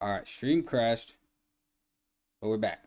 All right, stream crashed, but we're back.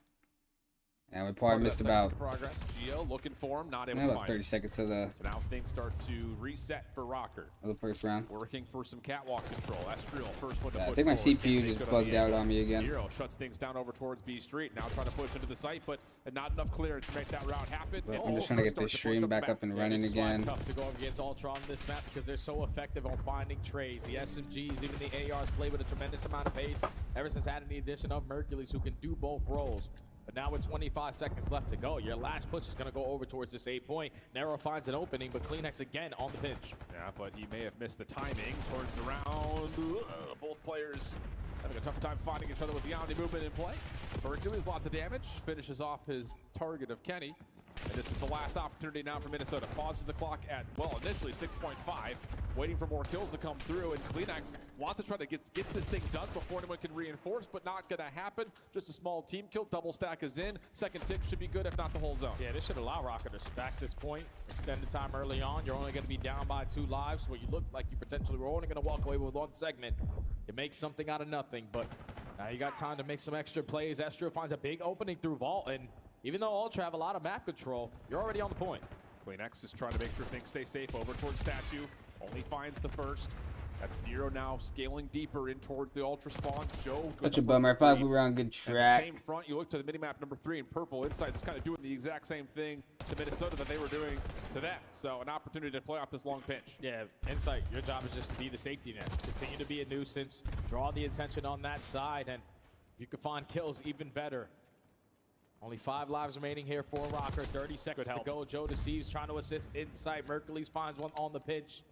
And we probably missed about progress. Gio looking for him, not able to find 30 seconds of the So now things start to reset for Rokkr. first round. Working for some catwalk control. Estriel, first one to I push think my forward. CPU just bugged out on me again. Hero shuts things down over towards B Street. Now trying to push into the site, but not enough clearance to make that route happen. But I'm just trying to get this stream back up and running again. It's tough to go against Ultra on this map because they're so effective on finding trades. The SMGs, even the ARs play with a tremendous amount of pace. Ever since adding the addition of Mercules, who can do both roles. But now with 25 seconds left to go, your last push is going to go over towards this 8-point. Nero finds an opening, but Kleenex again on the pinch. Yeah, but he may have missed the timing. Turns around. Both players having a tough time finding each other with the omni movement in play. Hercules, lots of damage. Finishes off his target of Kenny. And this is the last opportunity now for Minnesota. Pauses the clock at, well, initially 6.5. Waiting for more kills to come through. And Kleenex wants to try to get this thing done before anyone can reinforce, but not going to happen. Just a small team kill. Double stack is in. Second tick should be good, if not the whole zone. Yeah, this should allow Rokkr to stack this point. Extend the time early on. You're only going to be down by 2 lives. So you look like you potentially were only going to walk away with 1 segment. It makes something out of nothing, but now you got time to make some extra plays. Estriel finds a big opening through Vault, and even though Ultra have a lot of map control, you're already on the point. Kleenex is trying to make sure things stay safe over towards Statue. Only finds the first. That's Nero now scaling deeper in towards the Ultra spawn. Joe, Such a bummer. I thought we were on good track. Same front, you look to the minimap number 3 in purple. Insight's kind of doing the exact same thing to Minnesota that they were doing to them. So an opportunity to play off this long pinch. Yeah, Insight, your job is just to be the safety net. Continue to be a nuisance. Draw the attention on that side, and if you can find kills, even better. Only 5 lives remaining here for Rokkr. 30 seconds to go. Joe deceives, trying to assist Insight. Mercules finds one on the pitch.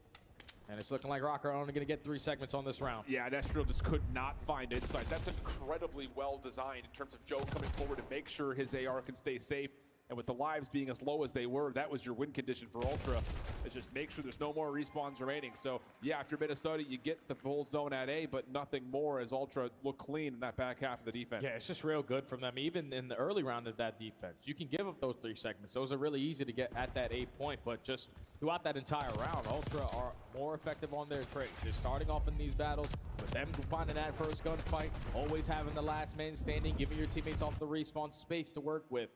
And it's looking like Rokkr are only going to get 3 segments on this round. Yeah, Estriel just could not find Insight. That's incredibly well designed in terms of Joe coming forward to make sure his AR can stay safe. And with the lives being as low as they were, that was your win condition for Ultra. Is just make sure there's no more respawns remaining. So yeah, if you're Minnesota, you get the full zone at A, but nothing more as Ultra look clean in that back half of the defense. Yeah, it's just real good from them. Even in the early round of that defense, you can give up those 3 segments. Those are really easy to get at that 8-point, but just throughout that entire round, Ultra are more effective on their trades. They're starting off in these battles, with them finding that first gunfight, always having the last man standing, giving your teammates off the respawn space to work with.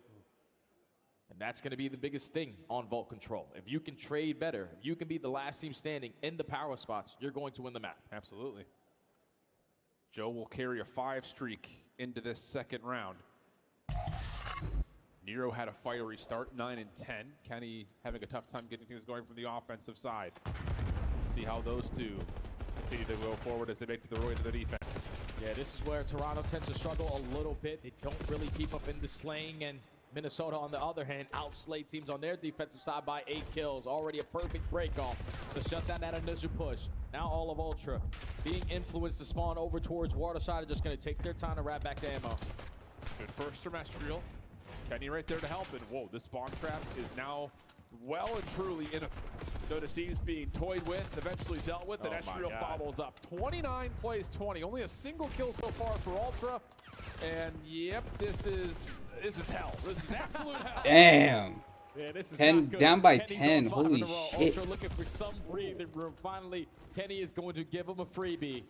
And that's going to be the biggest thing on Vault Control. If you can trade better, if you can be the last team standing in the power spots, you're going to win the map. Absolutely. Joe will carry a 5 streak into this second round. Nero had a fiery start, 9 and 10. Kenny having a tough time getting things going from the offensive side. See how those two continue to go forward as they make the way to the defense. Yeah, this is where Toronto tends to struggle a little bit. They don't really keep up in the slaying, and Minnesota, on the other hand, outslay teams on their defensive side by 8 kills. Already a perfect break-off to shut down that initial push. Now all of Ultra being influenced to spawn over towards Waterside are just going to take their time to wrap back to ammo. Good first Terrestrial. Kenny right there to help, and whoa, this spawn trap is now well and truly in a... So Deceives being toyed with, eventually dealt with, and Estriel follows up. 29 plays 20. Only a single kill so far for Ultra. And yep, this is hell. This is absolute hell. Damn. Yeah, this is 10 not good. down by Kenny's 10. on 5 Holy in a row. shit. Ultra looking for some breathing room. Finally, Kenny is going to give him a freebie.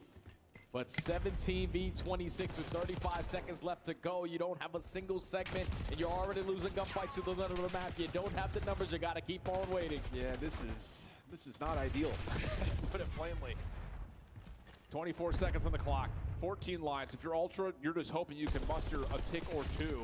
But 17 v 26 with 35 seconds left to go. You don't have a single segment, and you're already losing gunfights to the middle of the map. You don't have the numbers. You got to keep on waiting. Yeah, this is not ideal. Put it plainly. 24 seconds on the clock. 14 lives. If you're Ultra, you're just hoping you can muster a tick or 2.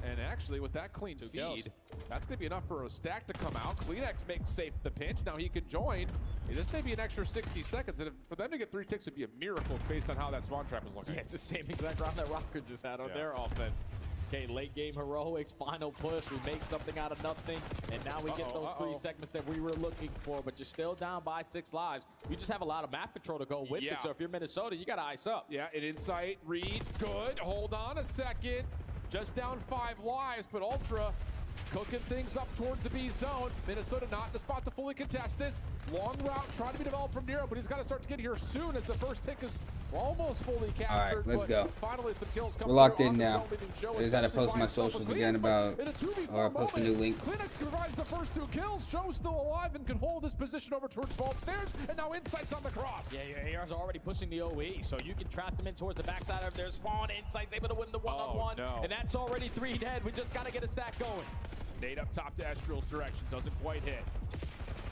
And actually, with that clean feed, that's going to be enough for a stack to come out. Kleenex makes safe the pinch. Now he can join. This may be an extra 60 seconds. And for them to get 3 ticks would be a miracle based on how that spawn trap is looking. Yeah, it's the same exact round that Rokkr just had on their offense. Okay, late game heroics, final push. We make something out of nothing. And now we get those 3 segments that we were looking for. But you're still down by 6 lives. You just have a lot of map control to go with it. So if you're Minnesota, you got to ice up. Yeah, an Insight, read, good. Hold on a second. Just down 5 lives, but Ultra cooking things up towards the B zone. Minnesota not in the spot to fully contest this. Long route trying to be developed from Nero, but he's got to start to get here soon as the first tick is We're almost fully captured. All right, let's but go. Finally, some kills come We're locked through in on the now. zone, leaving Joe I just had to essentially post by my himself. socials But again Kleenex, about, in a 2v4 or post a new moment, link. Kleenex provides the first 2 kills. Joe's still alive and can hold his position over towards Vault Stairs, and now Insight's on the cross. Yeah, your AR's already pushing the OE, so you can trap them in towards the backside of their spawn. Insight's able to win the one-on-one, and that's already 3 dead. We just got to get a stack going. Nade up top to Estrel's direction, doesn't quite hit.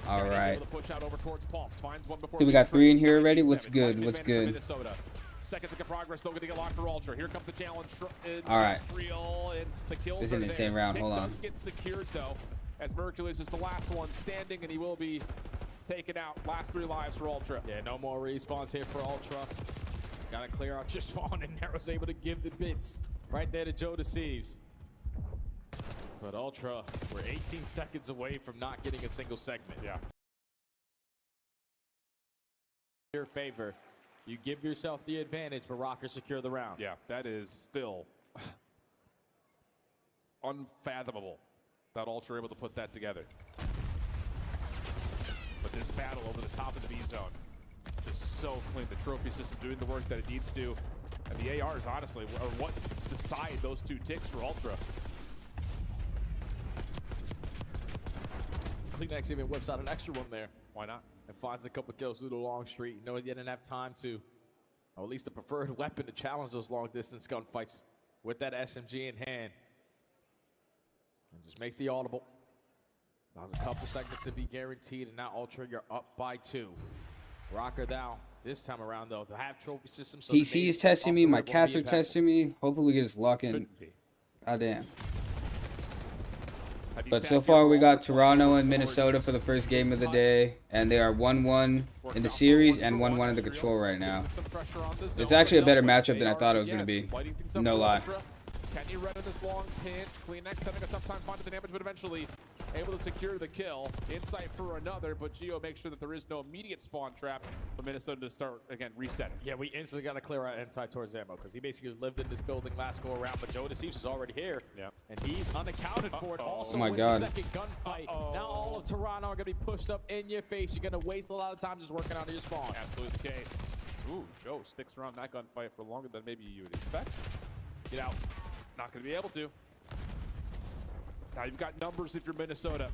All right. Able to push out over towards Palms, finds one before So we got 3 in here already. What's good? What's good? Minnesota. Seconds of progress, though, going to get locked for Ultra. Here comes the challenge. All right. And the kills This is an insane round. Hold on. Does get secured, though, as Mercules is the last one standing, and he will be taken out. Last 3 lives for Ultra. Yeah, no more respawns here for Ultra. Got to clear out your spawn, and Narrow's able to give the bits right there to Joe Deceives. But Ultra, we're 18 seconds away from not getting a single segment. Yeah. In your favor. You give yourself the advantage, but Rokkr secure the round. Yeah, that is still unfathomable that Ultra are able to put that together. But this battle over the top of the B zone, just so clean. The trophy system doing the work that it needs to. And the ARs, honestly, are what decide those 2 ticks for Ultra. Kleenex even whips out an extra one there. Why not? And finds a couple kills through the long street. You know, he didn't have time to, or at least the preferred weapon to challenge those long distance gunfights with that SMG in hand. And just make the audible. Now there's a couple seconds to be guaranteed, and now Ultra, you're up by 2. Rokkr now, this time around though, the half trophy system. So PC is testing me, my cats are testing me. Hopefully we get this lock in. Goddamn. But so far we got Toronto and Minnesota for the first game of the day, and they are 1-1 in the series and 1-1 in the control right now. It's actually a better matchup than I thought it was going to be. No lie. Kenny read in this long pinch. Kleenex having a tough time finding the damage, but eventually able to secure the kill. Insight for another, but Geo makes sure that there is no immediate spawn trap for Minnesota to start, again, resetting. Yeah, we instantly got to clear out inside towards ammo, because he basically lived in this building last go around, but Joe Deceives is already here. Yeah. And he's unaccounted for it. Also, oh my with God. the second gunfight. Now all of Toronto are going to be pushed up in your face. You're going to waste a lot of time just working out of your spawn. Absolutely the case. Ooh, Joe sticks around that gunfight for longer than maybe you would expect. Get out. Not going to be able to. Now you've got numbers if you're Minnesota.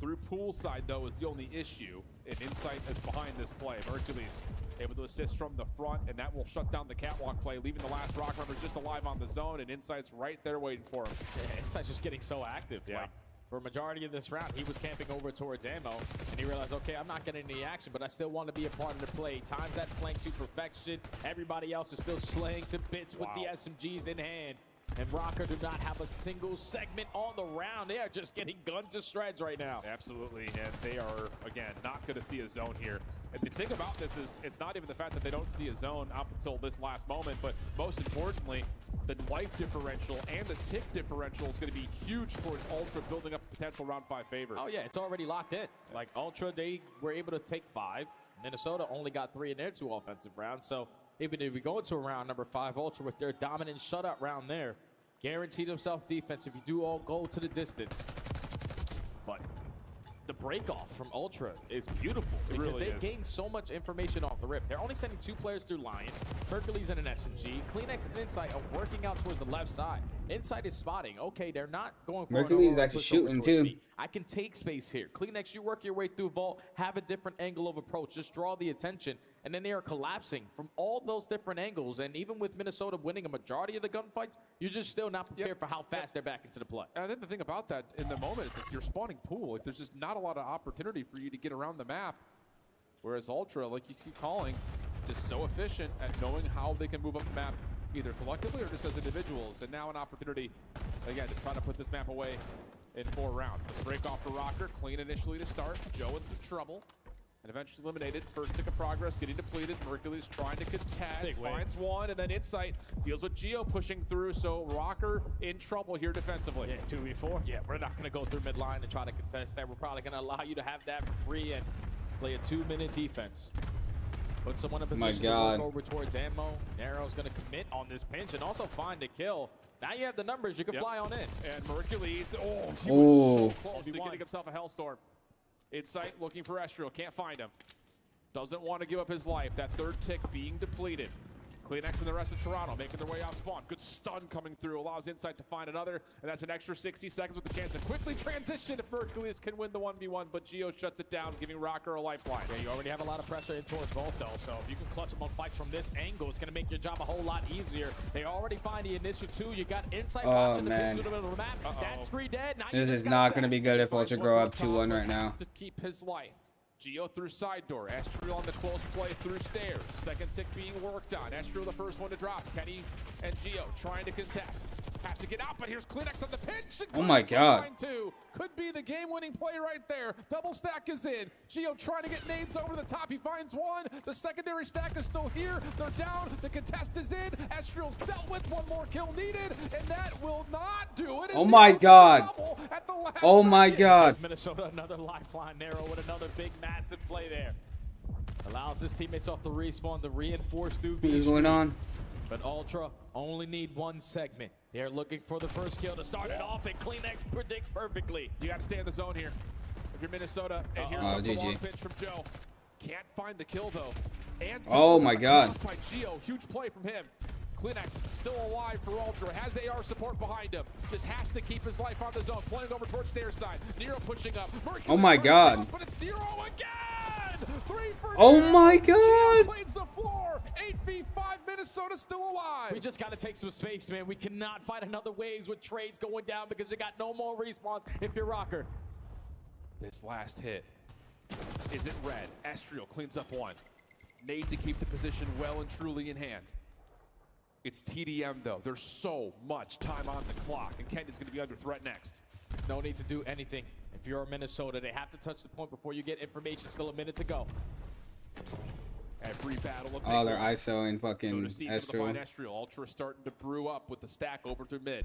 Through poolside, though, is the only issue. And Insight is behind this play. Mercules able to assist from the front, and that will shut down the catwalk play, leaving the last Rokkr members just alive on the zone, and Insight's right there waiting for him. Yeah, Insight's just getting so active. Yeah. Like, for a majority of this round, he was camping over towards ammo, and he realized, okay, I'm not getting any action, but I still want to be a part of the play. Times that flank to perfection. Everybody else is still slaying to bits with the SMGs in hand. And Rokkr do not have a single segment on the round. They are just getting gunned to shreds right now. Absolutely, and they are, again, not going to see a zone here. And the thing about this is, it's not even the fact that they don't see a zone up until this last moment, but most importantly, the life differential and the tick differential is going to be huge towards Ultra, building up a potential round 5 favor. Oh yeah, it's already locked in. Like Ultra, they were able to take 5. Minnesota only got 3 in their 2 offensive rounds. So even if we go into a round number 5, Ultra with their dominant shutout round there, guaranteed himself defense if you do all go to the distance. But the break-off from Ultra is beautiful because really they is. gain so much information off the rip. They're only sending 2 players through Lion. Hercules and an SMG. Kleenex and Insight are working out towards the left side. Insight is spotting. Okay, they're not going for Hercules is actually shooting too. me. I can take space here. Kleenex, you work your way through Vault, have a different angle of approach. Just draw the attention. And then they are collapsing from all those different angles. And even with Minnesota winning a majority of the gunfights, you're just still not prepared for how fast they're back into the play. And I think the thing about that in the moment is that you're spawning pool. Like, there's just not a lot of opportunity for you to get around the map. Whereas Ultra, like you keep calling, just so efficient at knowing how they can move up the map, either collectively or just as individuals. And now an opportunity, again, to try to put this map away in 4 rounds. But the break off for Rokkr, clean initially to start. Joe in some trouble. And eventually eliminated. First tick of progress, getting depleted. Mercules trying to contest, finds one, and then Insight deals with Geo pushing through. So Rokkr in trouble here defensively. Yeah, 2v4. Yeah, we're not going to go through midline and try to contest that. We're probably going to allow you to have that for free and play a 2-minute defense. Put someone in position to work over towards ammo. Narrow's going to commit on this pinch and also find a kill. Now you have the numbers. You can fly on in. And Mercules, he was so close to getting himself a Hellstorm. Insight looking for Estrel, can't find him. Doesn't want to give up his life. That 3rd tick being depleted. Kleenex and the rest of Toronto making their way off spawn. Good stun coming through, allows Insight to find another, and that's an extra 60 seconds with the chance to quickly transition if Mercules can win the 1v1, but Geo shuts it down, giving Rokkr a lifeline. Yeah, you already have a lot of pressure in towards both, though, so if you can clutch them on fights from this angle, it's going to make your job a whole lot easier. They already find the initial 2. You got Insight watching the pitch to the middle of the map. That's 3 dead. Now This is not going to be good if Ultra grow up 2-1 right now. To keep his life. Geo through side door. Estriel on the close play through stairs. Second tick being worked on. Estriel the first one to drop. Kenny and Geo trying to contest. Have to get out, but here's Kleenex on the pinch. Oh my God. Could be the game-winning play right there. Double stack is in. Geo trying to get nades over the top. He finds one. The secondary stack is still here. They're down. The contest is in. Estriel's dealt with. One more kill needed, and that will not do it. Oh my God. Oh my God. There's Minnesota, another lifeline narrow with another big, massive play there. Allows his teammates off the respawn to reinforce through B. What's going on? But Ultra only need 1 segment. They're looking for the first kill to start it off, and Kleenex predicts perfectly. You got to stay in the zone here. If you're Minnesota, and here comes the long pitch from Joe. Can't find the kill though. And oh my God. By Geo, huge play from him. Kleenex still alive for Ultra, has AR support behind him. Just has to keep his life on the zone. Playing over towards stairs side. Nero pushing up. Mercury oh my God. But it's Nero again! 3 for oh Nero. my God. Plays the floor. 8v5, Minnesota still alive. We just got to take some space, man. We cannot fight another waves with trades going down because you got no more respawns if you're Rokkr. This last hit isn't red. Estriel cleans up 1. Nade to keep the position well and truly in hand. It's TDM though. There's so much time on the clock, and Kent is going to be under threat next. No need to do anything. If you're Minnesota, they have to touch the point before you get information. Still a minute to go. Every battle. Oh, they're ISOing fucking Estriel. Ultra starting to brew up with the stack over through mid.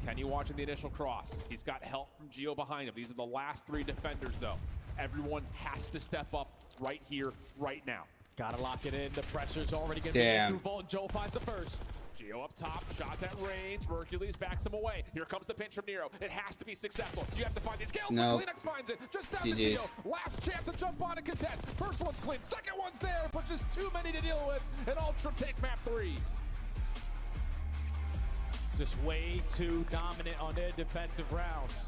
Kenny watching the initial cross. He's got help from Geo behind him. These are the last 3 defenders though. Everyone has to step up right here, right now. Gotta lock it in. The pressure's already going to be in through Vault. Joe finds the first. Geo up top, shots at range. Mercules backs him away. Here comes the pinch from Nero. It has to be successful. You have to find these kills. No. Kleenex finds it. Just down to Geo. Last chance to jump on and contest. First one's clean. Second one's there, but just too many to deal with. And Ultra takes map 3. Just way too dominant on their defensive rounds.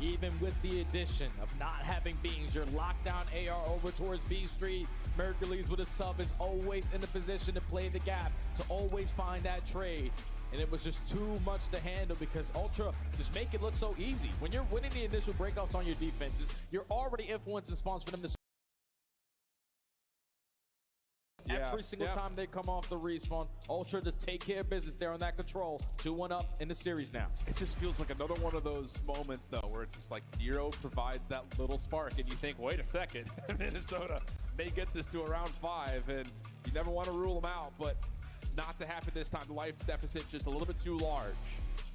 Even with the addition of not having beams, your lockdown AR over towards B Street. Mercules with a sub is always in the position to play the gap, to always find that trade. And it was just too much to handle because Ultra just make it look so easy. When you're winning the initial breakoffs on your defenses, you're already influencing spawns for them to every single time they come off the respawn. Ultra just take care of business there on that control. 2-1 up in the series now. It just feels like another one of those moments though where it's just like Nero provides that little spark and you think, wait a second, Minnesota may get this to around 5, and you never want to rule them out, but not to happen this time. The life deficit just a little bit too large.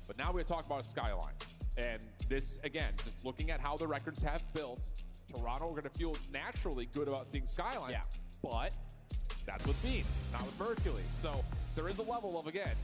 But now we're talking about a skyline. And this, again, just looking at how the records have built, Toronto are going to feel naturally good about seeing skyline. Yeah. But that's with Beans, not with Mercules. So there is a level of, again,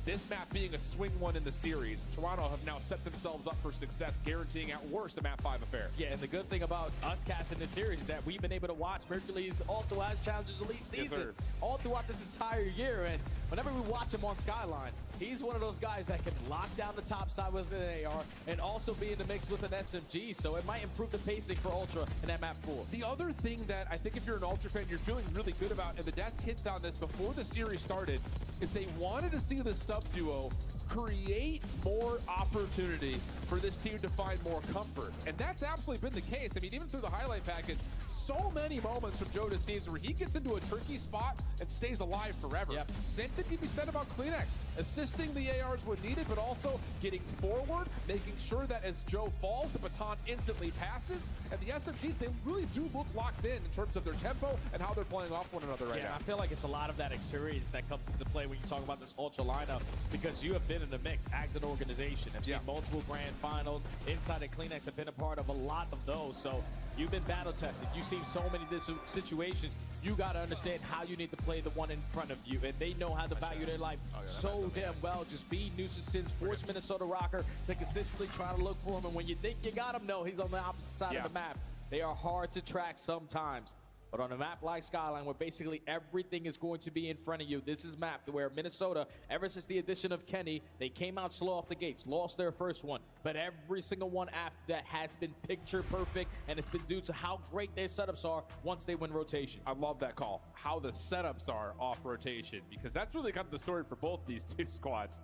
this map being a swing one in the series, Toronto have now set themselves up for success, guaranteeing at worst a map 5 affair. Yeah, and the good thing about us casting this series is that we've been able to watch Mercules all throughout Challengers Elite season, all throughout this entire year. And whenever we watch him on Skyline, he's one of those guys that can lock down the top side with an AR and also be in the mix with an SMG. So it might improve the pacing for Ultra in that map 4. The other thing that I think if you're an Ultra fan, you're feeling really good about, and the desk hit on this before the series started, is they wanted to see the sub-duo create more opportunity for this team to find more comfort. And that's absolutely been the case. I mean, even through the highlight package, so many moments from Joe Deceives where he gets into a tricky spot and stays alive forever. Yep. Same thing can be said about Kleenex, assisting the ARs when needed, but also getting forward, making sure that as Joe falls, the baton instantly passes. And the SMGs, they really do look locked in terms of their tempo and how they're playing off one another right now. I feel like it's a lot of that experience that comes into play when you talk about this Ultra lineup, because you have been in the mix as an organization. I've seen multiple grand finals. Inside of Kleenex have been a part of a lot of those. So you've been battle tested. You've seen so many situations. You got to understand how you need to play the one in front of you. And they know how to value their life so damn well. Just be nuisances, force Minnesota Rokkr to consistently try to look for him. And when you think you got him, no, he's on the opposite side of the map. They are hard to track sometimes. But on a map like Skyline, where basically everything is going to be in front of you, this is map where Minnesota, ever since the addition of Kenny, they came out slow off the gates, lost their first one. But every single one after that has been picture perfect, and it's been due to how great their setups are once they win rotation. I love that call. How the setups are off rotation, because that's really kind of the story for both these two squads.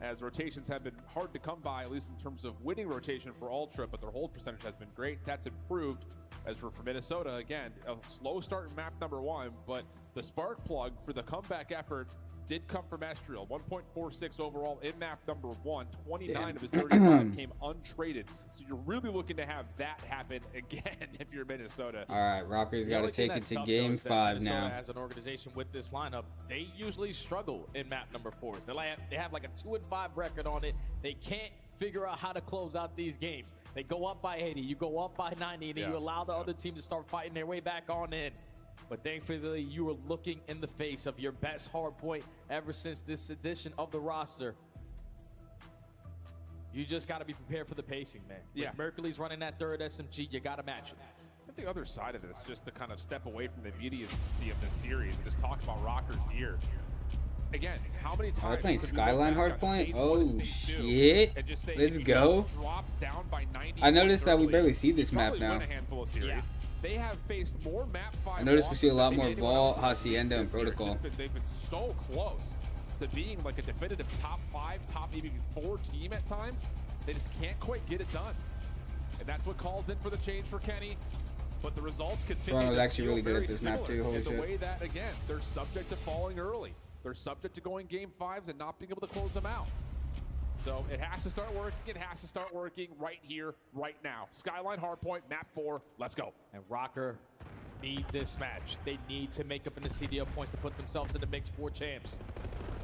As rotations have been hard to come by, at least in terms of winning rotation for Ultra, but their hold percentage has been great. That's improved. As for Minnesota, again, a slow start in map number 1, but the spark plug for the comeback effort did come from Estriel. 1.46 overall in map number 1. 29 of his 35 came untraded. So you're really looking to have that happen again if you're Minnesota. All right, Rokkr's got to take it to game 5 now. As an organization with this lineup, they usually struggle in map number 4s. They have like a 2-5 record on it. They can't figure out how to close out these games. They go up by 80, you go up by 90, and you allow the other team to start fighting their way back on in. But thankfully, you were looking in the face of your best hard point ever since this edition of the roster. You just got to be prepared for the pacing, man. Yeah. When Mercury's running that third SMG, you got to match it. I think the other side of this, just to kind of step away from the immediacy of this series and just talk about Rokkr's year. Again, how many times Are we playing could we Skyline look back on hardpoint? stage 1 Oh and stage 2 shit! and just say, Let's if you go. drop down by 90 I noticed that we early, barely see this you map probably now. win a handful of series. Yeah. They have faced more map 5 I noticed we see a lot losses more than anyone Vault, else in the Hacienda, and this year. It's Protocol. just they've been so close to being like a definitive top 5, top even 4 team at times. They just can't quite get it done. And that's what calls in for the change for Kenny. But the results continue Toronto's to actually feel really good very at this map similar too, holy in the shit. way that, again, they're subject to falling early. They're subject to going game 5s and not being able to close them out. So it has to start working. It has to start working right here, right now. Skyline hardpoint, map 4. Let's go. And Rokkr need this match. They need to make up in the CDL points to put themselves in the mix for champs.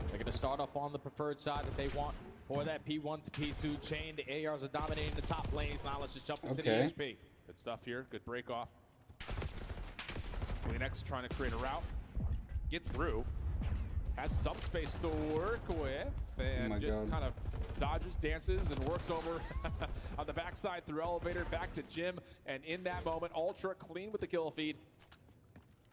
They're going to start off on the preferred side that they want for that P1 to P2 chain. The ARs are dominating the top lanes. Now let's just jump into the HP. Good stuff here. Good break off. Kleenex trying to create a route. Gets through. Has some space to work with. And kind of dodges, dances, and works over on the backside through elevator back to Jim. And in that moment, Ultra clean with the kill feed.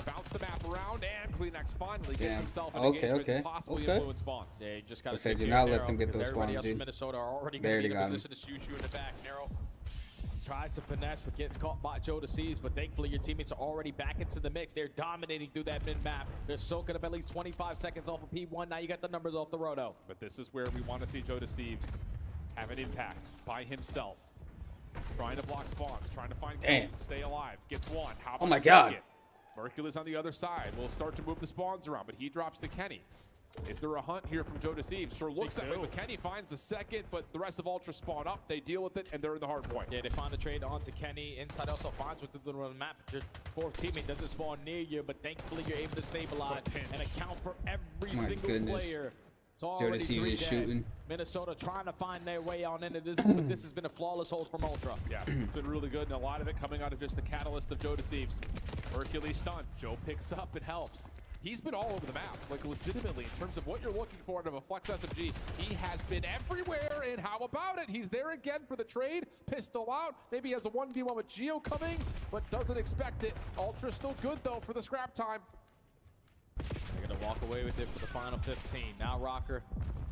Bounce the map around, and Kleenex finally gets himself in a game where it's possibly influence spawns. Yeah, you just got to say, do not let them get those everybody spawns, else dude. from Minnesota are already going to be in a position to shoot you in the back. Narrow tries to finesse, but gets caught by Joe DeCeves. But thankfully, your teammates are already back into the mix. They're dominating through that mid-map. They're soaking up at least 25 seconds off of P1. Now you got the numbers off the roto. But this is where we want to see Joe DeCeves have an impact by himself. Trying to block spawns, trying to find kills and stay alive. Gets one. How about oh my god. Mercury's on the other side. We'll start to move the spawns around, but he drops to Kenny. Is there a hunt here from Joe DeCeves? Sure looks that way, but Kenny finds the second, but the rest of Ultra spawn up. They deal with it, and they're in the hard point. Yeah, they find the trade onto Kenny. Inside also finds with the little map. Your fourth teammate doesn't spawn near you, but thankfully you're able to stabilize and account for every single player. It's already 3 dead. Minnesota trying to find their way on into this, but this has been a flawless hold from Ultra. Yeah, it's been really good, and a lot of it coming out of just the catalyst of Joe DeCeves. Hercules stunned. Joe picks up and helps. He's been all over the map, like legitimately, in terms of what you're looking for out of a Flex SMG. He has been everywhere, and how about it? He's there again for the trade. Pistol out. Maybe he has a 1v1 with Geo coming, but doesn't expect it. Ultra still good, though, for the scrap time. They're going to walk away with it for the final 15. Now Rokkr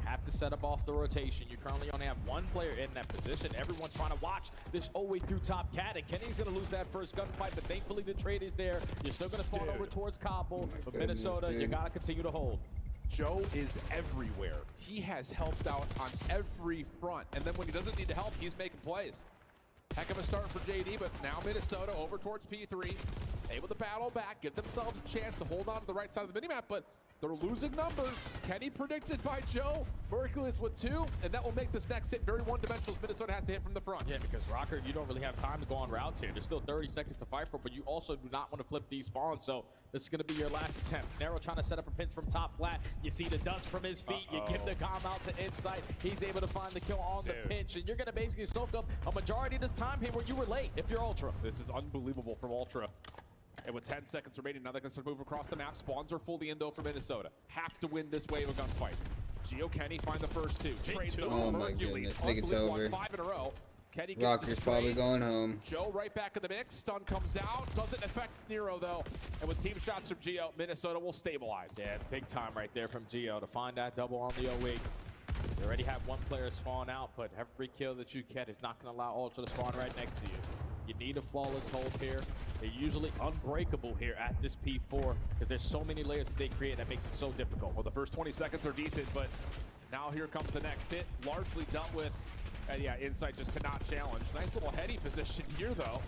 have to set up off the rotation. You currently only have one player in that position. Everyone's trying to watch this all the way through top cat. And Kenny's going to lose that first gunfight, but thankfully the trade is there. You're still going to spawn over towards Kabul, but Minnesota, you got to continue to hold. Joe is everywhere. He has helped out on every front. And then when he doesn't need to help, he's making plays. Heck of a start for JD, but now Minnesota over towards P3. Able to battle back, give themselves a chance to hold on to the right side of the minimap, but they're losing numbers. Kenny predicted by Joe. Mercules with 2, and that will make this next hit very one-dimensional. Minnesota has to hit from the front. Yeah, because Rokkr, you don't really have time to go on routes here. There's still 30 seconds to fight for, but you also do not want to flip these spawns, so this is going to be your last attempt. Narrow trying to set up a pinch from top flat. You see the dust from his feet. You give the calm out to Insight. He's able to find the kill on the pinch, and you're going to basically soak up a majority of this time here where you were late if you're Ultra. This is unbelievable from Ultra. And with 10 seconds remaining, now they can start to move across the map. Spawns are fully in, though, for Minnesota. Have to win this wave of gunfights. Geo Kenny find the first 2. Trades them. Oh my goodness, I think it's over. 5 in a row. Kenny gets Rokkr's the probably trade. going home. Joe right back in the mix. Stun comes out. Doesn't affect Nero, though. And with team shots from Gio, Minnesota will stabilize. Yeah, it's big time right there from Gio to find that double on the 08. You already have one player spawn out, but every kill that you get is not going to allow Ultra to spawn right next to you. You need a flawless hold here. They're usually unbreakable here at this P4 because there's so many layers that they create that makes it so difficult. Well, the first 20 seconds are decent, but now here comes the next hit. Largely dealt with. And yeah, Insight just cannot challenge. Nice little heady position here, though.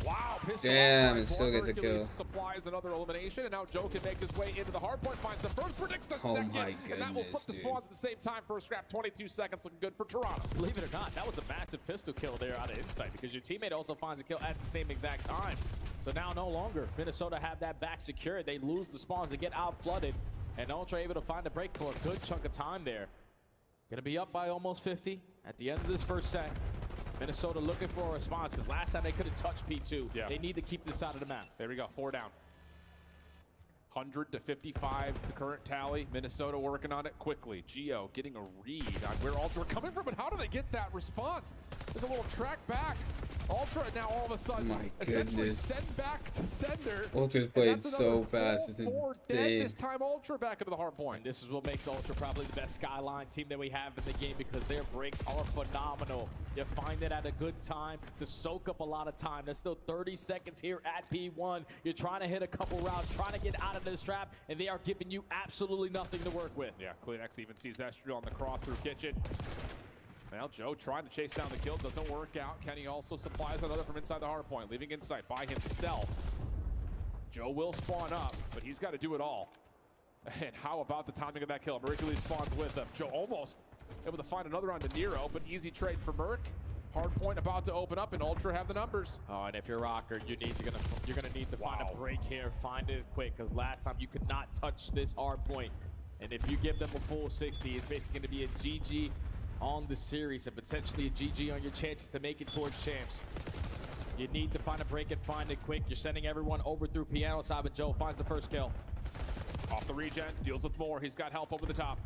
Wow, pistol. Damn, it still gets a kill. Supplies another elimination, and now Joe can make his way into the hard point, finds the first, predicts the Oh second, my and that will flip the goodness, spawns at the same time for a scrap. 22 seconds, looking good for Toronto. Believe it or not, that was a massive pistol kill there out of Insight because your teammate also finds a kill at the same exact time. So now no longer Minnesota have that back secured. They lose the spawns, they get out flooded, and Ultra able to find a break for a good chunk of time there. Gonna be up by almost 50 at the end of this first set. Minnesota looking for a response because last time they couldn't touch P2. Yeah. They need to keep this side of the map. There we go, 4 down. 100 to 55, the current tally. Minnesota working on it quickly. Gio getting a read on where Ultra are coming from, but how do they get that response? There's a little track back. Ultra now all of a sudden My essentially goodness. send back to sender. Ultra's And played that's another so fast. It's full 4 dead insane. this time. Ultra back into the hard point. And this is what makes Ultra probably the best Skyline team that we have in the game because their breaks are phenomenal. You find it at a good time to soak up a lot of time. There's still 30 seconds here at P1. You're trying to hit a couple rounds, trying to get out of this trap, and they are giving you absolutely nothing to work with. Yeah, CleanX even sees Estriel on the cross through kitchen. Well, Joe trying to chase down the kill, doesn't work out. Kenny also supplies another from inside the hard point, leaving Insight by himself. Joe will spawn up, but he's got to do it all. And how about the timing of that kill? Mercury spawns with him. Joe almost able to find another onto Nero, but easy trade for Merc. Hard point about to open up, and Ultra have the numbers. Oh, and if you're Rokkr, you're gonna need to find a break here. Find it quick, because last time you could not touch this hard point. And if you give them a full 60, it's basically gonna be a GG on the series and potentially a GG on your chances to make it towards champs. You need to find a break and find it quick. You're sending everyone over through piano side, but Joe finds the first kill. Off the regen, deals with more. He's got help over the top.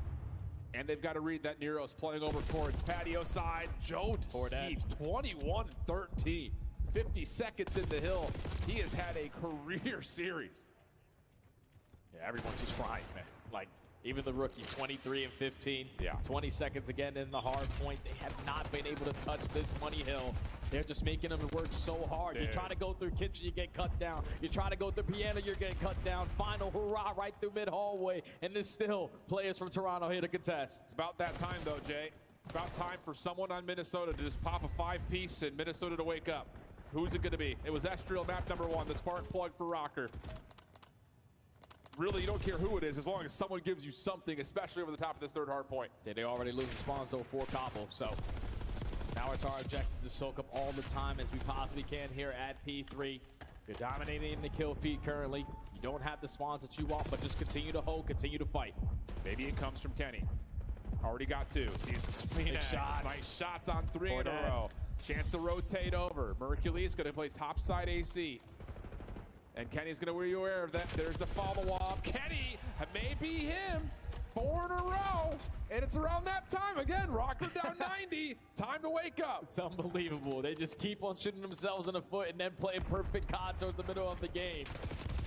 And they've got to read that Nero's playing over towards patio side. Joe deceives 21-13. 50 seconds in the hill. He has had a career series. Yeah, everyone's just frying, man. Like, even the rookie, 23 and 15. Yeah. 20 seconds again in the hard point. They have not been able to touch this money hill. They're just making them work so hard. Dude. You try to go through kitchen, you get cut down. You try to go through piano, you're getting cut down. Final hurrah right through mid-hallway. And there's still players from Toronto here to contest. It's about that time, though, Jay. It's about time for someone on Minnesota to just pop a 5-piece and Minnesota to wake up. Who's it going to be? It was Estriel, map number 1, the spark plug for Rokkr. Really, you don't care who it is, as long as someone gives you something, especially over the top of this third hard point. Yeah, they already lose the spawns, though, for Koppel. So now it's our objective to soak up all the time as we possibly can here at P3. You're dominating the kill feed currently. You don't have the spawns that you want, but just continue to hold, continue to fight. Maybe it comes from Kenny. Already got 2. Sees clean shots. Nice shots on 3 in a row. Chance to rotate over. Mercury's going to play topside AC. And Kenny's going to be aware of that. There's the follow-up. Kenny, maybe him. 4 in a row. And it's around that time again. Rokkr down 90. Time to wake up. It's unbelievable. They just keep on shooting themselves in the foot and then play perfect COD towards the middle of the game.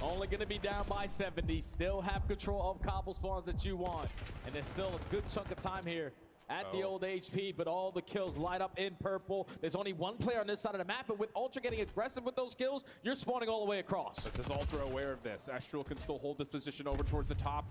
Only going to be down by 70. Still have control of Koppel spawns that you want. And there's still a good chunk of time here at the old HP, but all the kills light up in purple. There's only one player on this side of the map, but with Ultra getting aggressive with those kills, you're spawning all the way across. But is Ultra aware of this? Estriel can still hold this position over towards the top.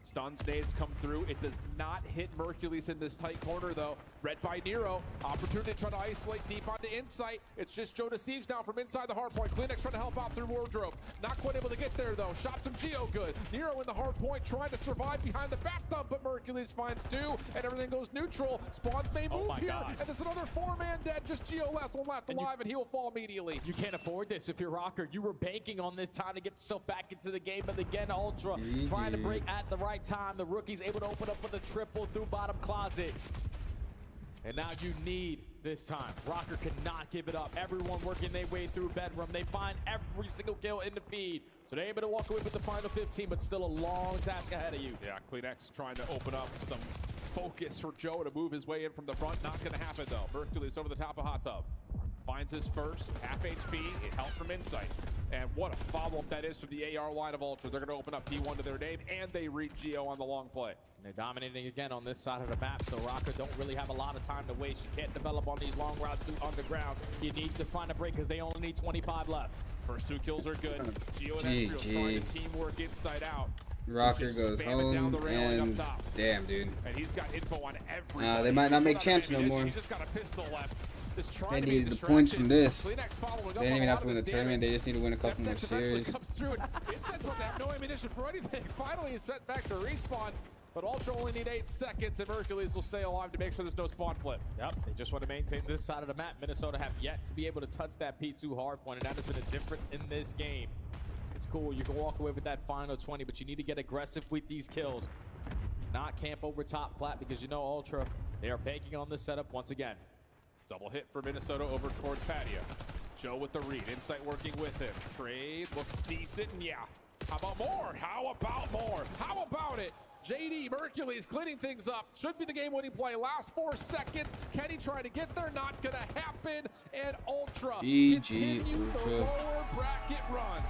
Stuns, nades come through. It does not hit Mercules in this tight corner, though. Read by Nero. Opportunity to try to isolate deep onto Insight. It's just Joe deceives now from inside the hard point. CleanX trying to help out through wardrobe. Not quite able to get there, though. Shots from Gio good. Nero in the hard point trying to survive behind the back dump, but Mercules finds 2, and everything goes neutral. Spawns may move here, and there's another 4-man dead. Just Gio left, one left alive, and he will fall immediately. You can't afford this if you're Rokkr. You were banking on this time to get yourself back into the game, but again, Ultra trying to break at the right time. The rookie's able to open up with a triple through bottom closet. And now you need this time. Rokkr cannot give it up. Everyone working their way through bedroom. They find every single kill in the feed. So they're able to walk away with the final 15, but still a long task ahead of you. Yeah, CleanX trying to open up some focus for Joe to move his way in from the front. Not going to happen, though. Mercules over the top of Hot Tub. Finds his first, half HP, it helped from Insight. And what a follow-up that is from the AR line of Ultra. They're going to open up P1 to their name, and they read Geo on the long play. And they're dominating again on this side of the map, so Rokkr don't really have a lot of time to waste. You can't develop on these long routes through underground. You need to find a break because they only need 25 left. First 2 kills are good. Geo and Ezreal trying to teamwork inside out. Rokkr goes home, and damn, dude. And he's got info on everybody. They might not make champs no more. He's just got a pistol left. They needed the points from this. They didn't even have to win the tournament. They just need to win a couple more series. Comes through. Insight's about to have no ammunition for anything. Finally, he's sent back to respawn. But Ultra only need 8 seconds, and Mercules will stay alive to make sure there's no spawn flip. Yep, they just want to maintain this side of the map. Minnesota have yet to be able to touch that P2 hard point, and that has been a difference in this game. It's cool, you can walk away with that final 20, but you need to get aggressive with these kills. Not camp over top plat, because you know Ultra, they are banking on this setup once again. Double hit for Minnesota over towards Patio. Joe with the read, Insight working with him. Trade looks decent, and yeah. How about more? How about more? How about it? JD Mercules cleaning things up. Should be the game-winning play. Last 4 seconds. Kenny trying to get there. Not going to happen. And Ultra continue the lower bracket run.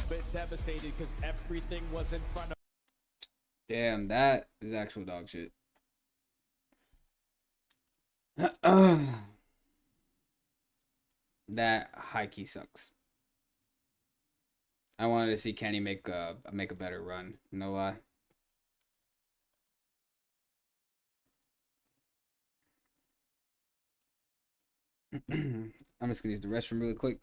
Bit devastated because everything was in front of. Damn, that is actual dog shit. That high key sucks. I wanted to see Kenny make a better run. No lie. I'm just gonna use the restroom really quick.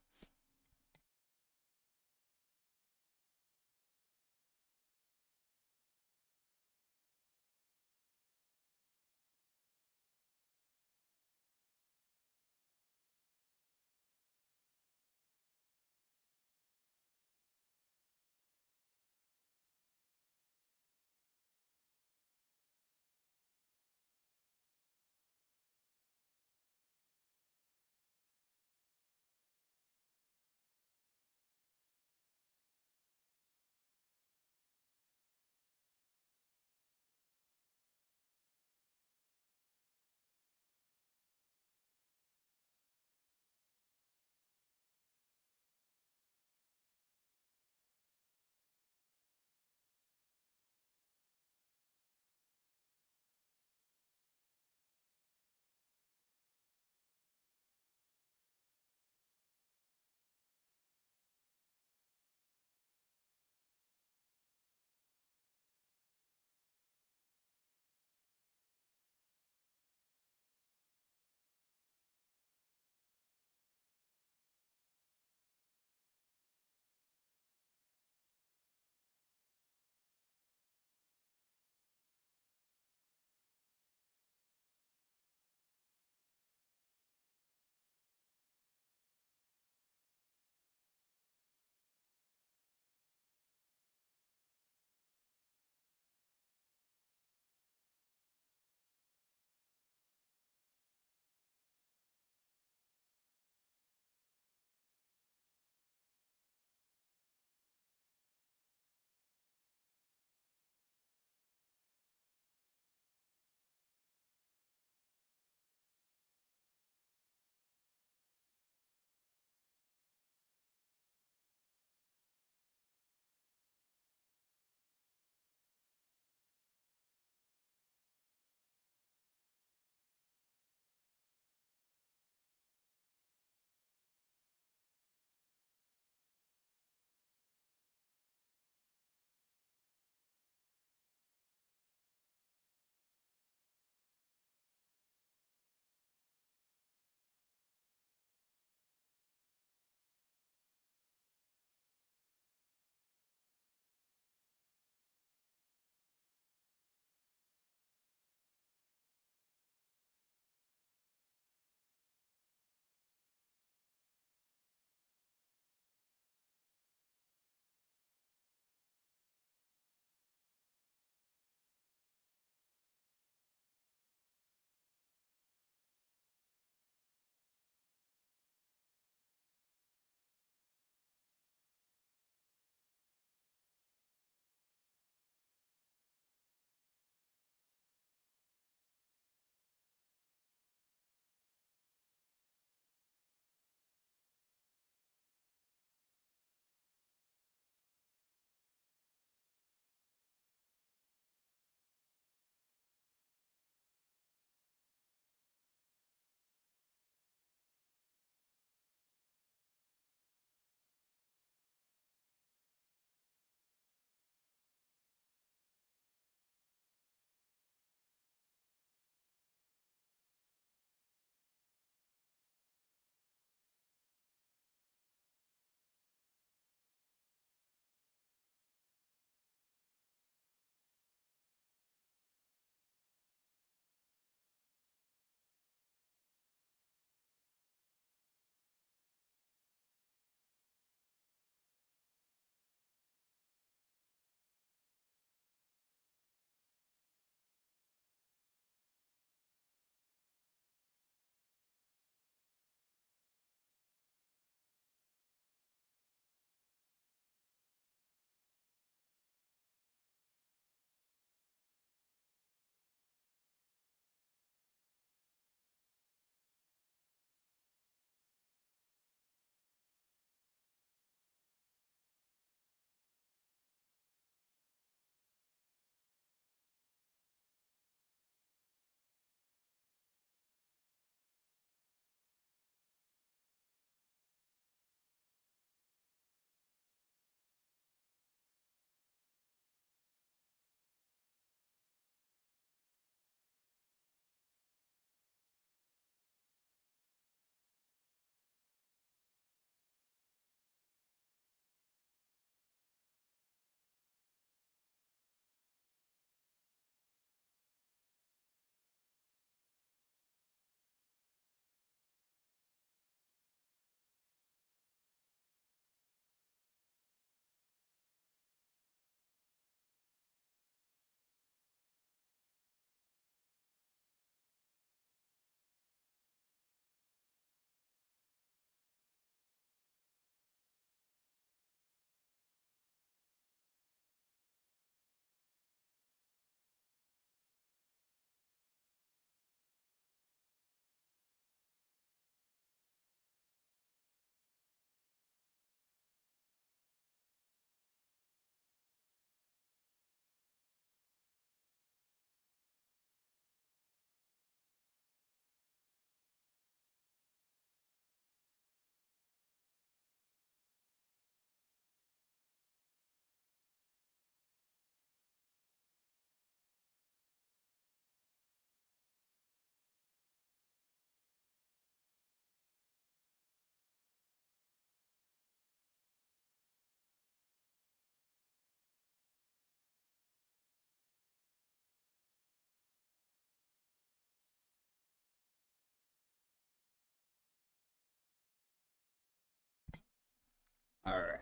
All right.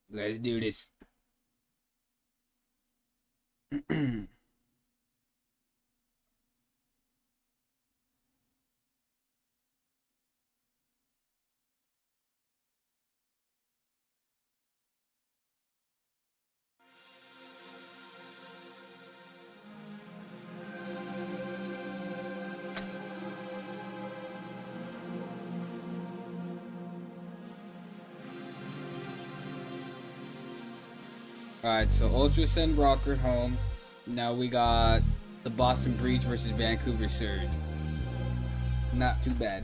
Let's do this. Alright, so Ultra send Rokkr home. Now we got the Boston Breach versus Vancouver Surge. Not too bad.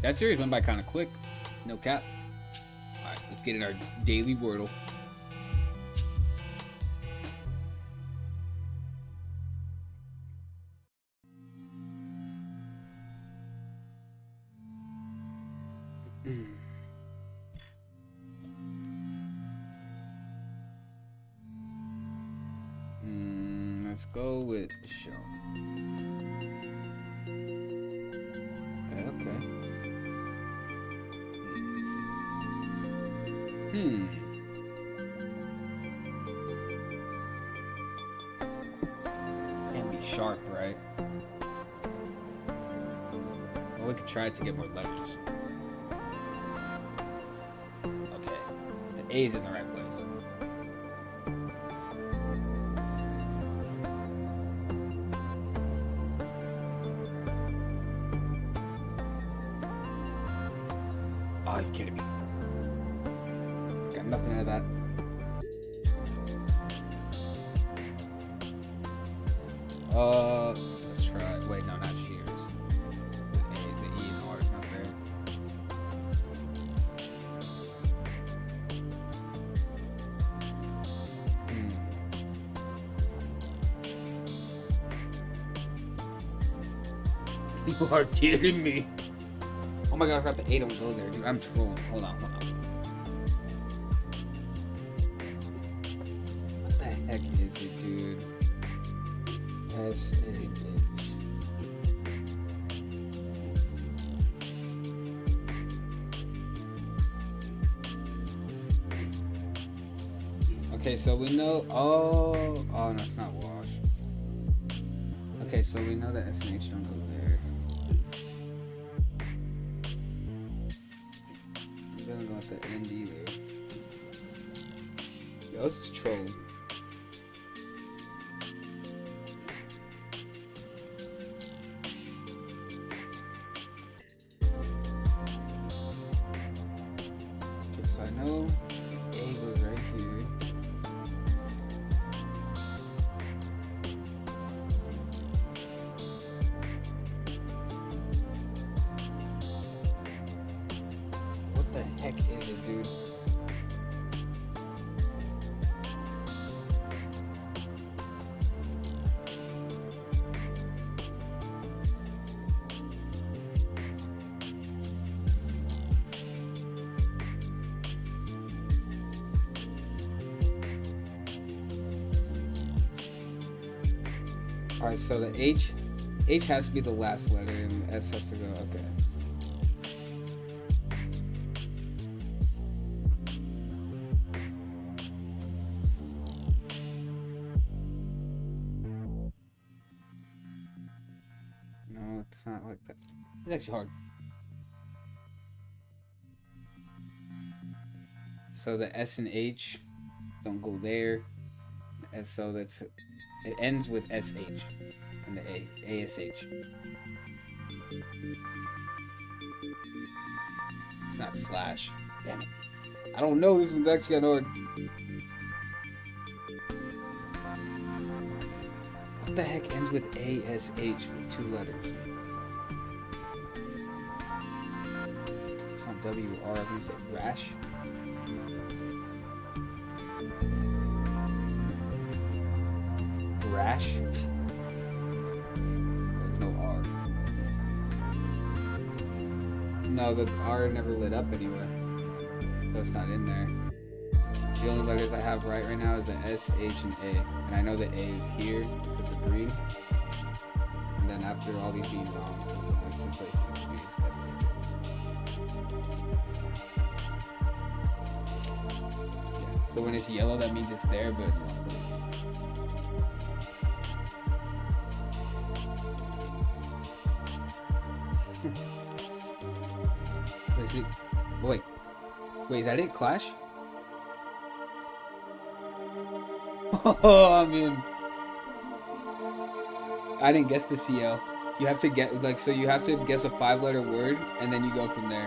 That series went by kind of quick. No cap. Alright, let's get in our daily Wordle. Let's go with show. Okay. Can't be sharp, right? Well, we could try to get more letters. Okay. The A is in the right place. Oh, you kidding me? Got nothing out of that. Let's try. Wait, no, not shears. The E and R is not there. You are kidding me. Oh my god, I forgot the A don't go there, dude. I'm trolling. Hold on. What the heck is it, dude? S-A-H. Okay, so we know. Oh, no, it's not wash. Okay, so we know that S and H don't go there. It doesn't go at the end either. Yo, this is troll. Okay, so I know A goes right here. What the heck is it, dude? Alright, so the H has to be the last letter and S has to go, okay. No, it's not like that. It's actually hard. So the S and H don't go there. And so it ends with SH and the A. ASH. It's not slash. Damn it. I don't know, this one's actually kind of hard. What the heck ends with ASH with 2 letters? It's not WR, I was gonna say rash. Rash? There's no R. No, the R never lit up anywhere. So it's not in there. The only letters I have right now is the S, H, and A. And I know the A is here with the green. And then after all these being wrong, so there's some places to use S, H, A. Yeah. So when it's yellow, that means it's there, but Wait, is that it? Clash? Oh, I mean, I didn't guess the CL. You have to get, like, so you have to guess a 5-letter word, and then you go from there.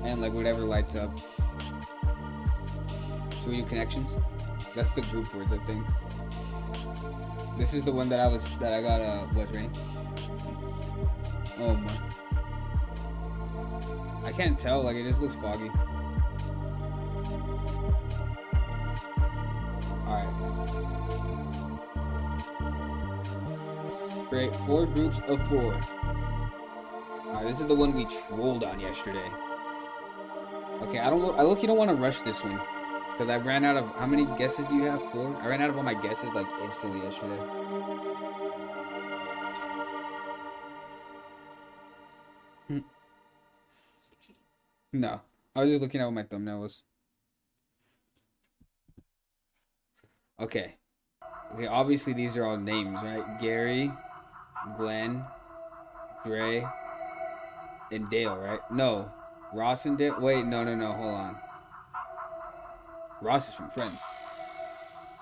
And, like, whatever lights up. Should we do connections? That's the group words, I think. This is the one that I got, was raining. Oh my. I can't tell. Like, it just looks foggy. Alright. Create 4 groups of 4. Alright, this is the one we trolled on yesterday. Okay, I look, you don't want to rush this one. Because I ran out of... How many guesses do you have? 4? I ran out of all my guesses, like, instantly yesterday. No. I was just looking at what my thumbnail was. Okay. Okay, obviously these are all names, right? Gary, Glenn, Dre, and Dale, right? No. Ross and Dale? Wait, no, hold on. Ross is from Friends.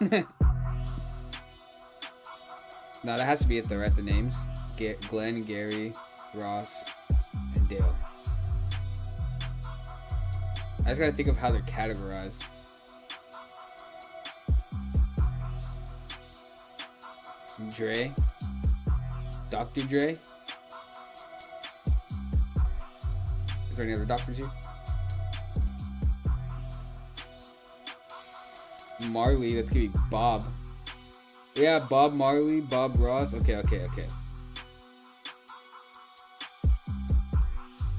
No, that has to be it though, right? The names. Glenn, Gary, Ross, and Dale. I just gotta think of how they're categorized. Dre. Dr. Dre. Is there any other doctors here? Marley, that's gonna be Bob. Yeah, Bob Marley, Bob Ross. Okay.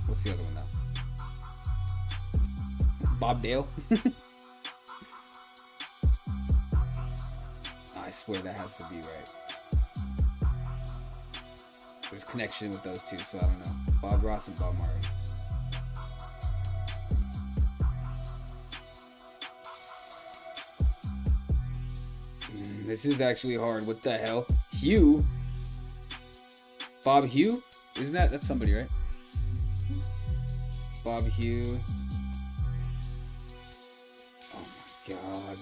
What's the other one now? Bob Dale. I swear that has to be right. There's connection with those two, so I don't know. Bob Ross and Bob Marley. This is actually hard. What the hell? Hugh? Bob Hugh? Isn't that's somebody, right? Bob Hugh. Oh my god.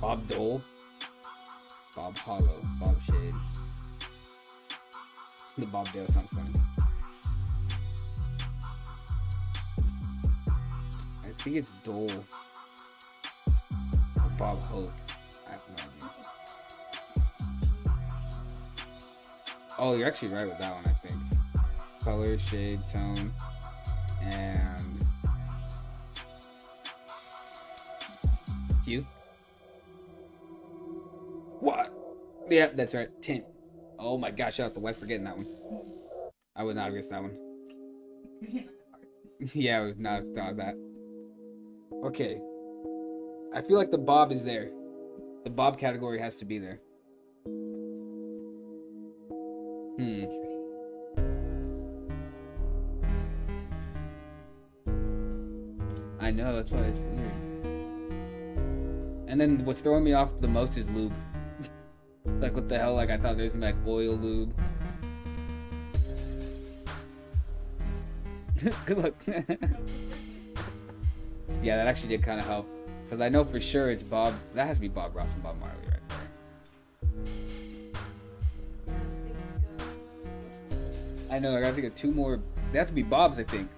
Bob Dole. Bob Hollow. Bob Shade. The Bob Dale sounds funny. I think it's Dole. Or Bob Hope. I have no idea. Oh, you're actually right with that one, I think. Color, shade, tone, and hue. What? Yeah, that's right. Tint. Oh my gosh, shout out to wife for getting that one. I would not have guessed that one. Yeah, I would not have thought of that. Okay. I feel like the Bob is there. The Bob category has to be there. I know, that's why it's weird. And then what's throwing me off the most is lube. Like, what the hell? Like, I thought there was gonna be like oil lube. Good luck. Yeah, that actually did kind of help. Because I know for sure it's Bob. That has to be Bob Ross and Bob Marley right there. I know, I gotta think of 2 more. They have to be Bob's, I think.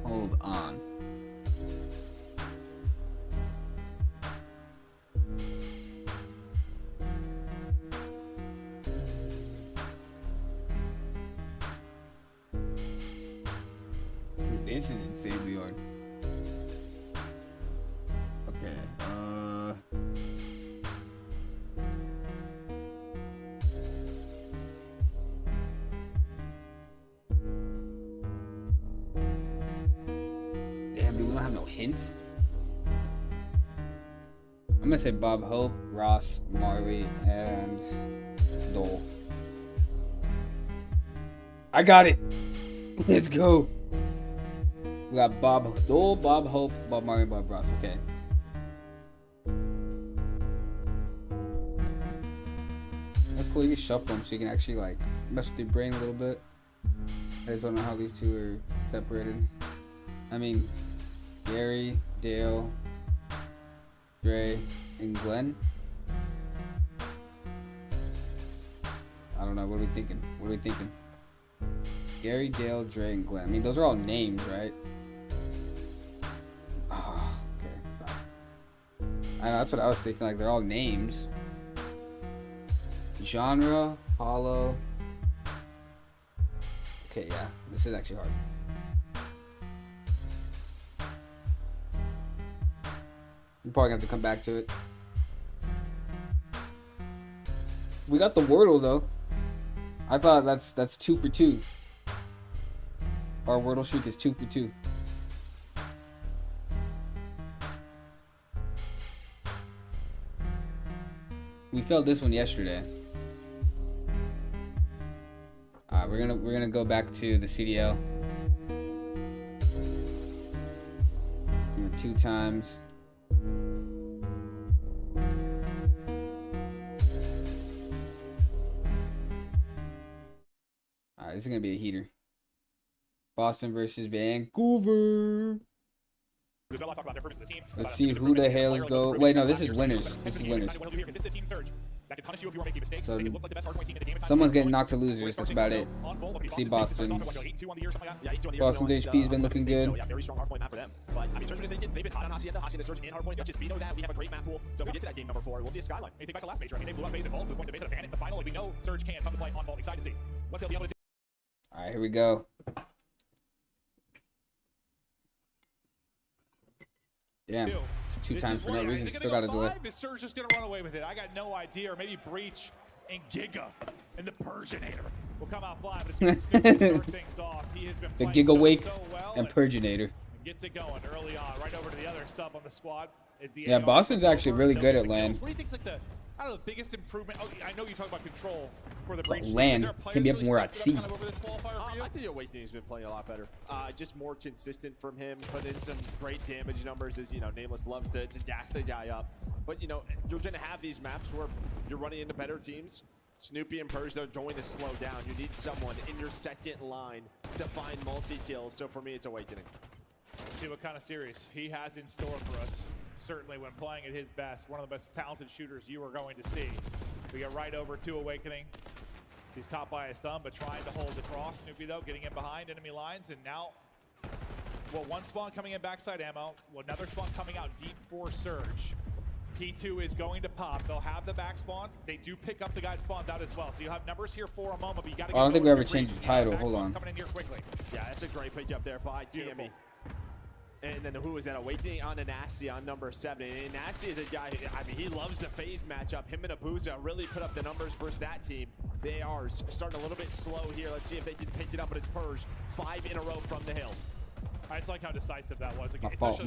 Hold on. This is insanely hard. Okay, damn, dude, we don't have no hints. I'm gonna say Bob Hope, Ross, Marley, and Dole. I got it. Let's go. We got Bob Dole, Bob Hope, Bob Marley, Bob Ross. Okay. That's cool. You can shuffle them so you can actually like mess with your brain a little bit. I just don't know how these 2 are separated. I mean, Gary, Dale, Dre, and Glenn. I don't know. What are we thinking? Gary, Dale, Dre, and Glenn. I mean, those are all names, right? Oh, okay. I know, that's what I was thinking. Like, they're all names. Genre, Hollow. Okay, yeah. This is actually hard. You're probably gonna have to come back to it. We got the Wordle though. I thought that's 2 for 2. Our Wordle streak is 2 for 2. We failed this one yesterday. Alright, we're gonna go back to the CDL. 2 times. Alright, this is gonna be a heater. Boston versus Vancouver. Let's see who the hell is go. Wait, no, this is winners. This is winners. So, someone's getting knocked to losers. That's about it. See Boston. Boston's HP has been looking good. Alright, here we go. Damn, it's 2 times for no reason. Still got a delay. Is Surge just gonna run away with it? I got no idea. Or maybe Breach and Giga and the Persianator will come out flying, but it's gonna Snoop start things off. He has been The playing Giga Wake so well and Perginator. gets it going early on, right over to the other sub on the squad. Is the Yeah, Boston's actually really good at land. What do you think's like the, I don't know, the biggest improvement? Oh, I know you talk about control for the Breach. Land can be up more at sea. I think Awakening's been playing a lot better. Just more consistent from him. Put in some great damage numbers, as you know, Nameless loves to gas the guy up. But you know, you're gonna have these maps where you're running into better teams. Snoopy and Purge, they're going to slow down. You need someone in your second line to find multi-kills. So for me, it's Awakening. Let's see what kind of series he has in store for us. Certainly when playing at his best, one of the most talented shooters you are going to see. We get right over to Awakening. He's caught by a stun, but trying to hold the cross. Snoopy, though, getting in behind enemy lines, and now, well, one spawn coming in backside ammo, another spawn coming out deep for Surge. P2 is going to pop. They'll have the back spawn. They do pick up the guy that spawns out as well. So you have numbers here for a moment, but you got to get I don't think we going ever to changed the title. Hold on. coming in here quickly. Yeah, that's a great pick up there by Tammy. And then who was that? Awakening on Anasi on number 7. And Anasi is a guy, I mean, he loves the phase matchup. Him and Abuza really put up the numbers versus that team. They are starting a little bit slow here. Let's see if they can pick it up, but it's Purge. 5 in a row from the hill. I just like how decisive that was. My fault.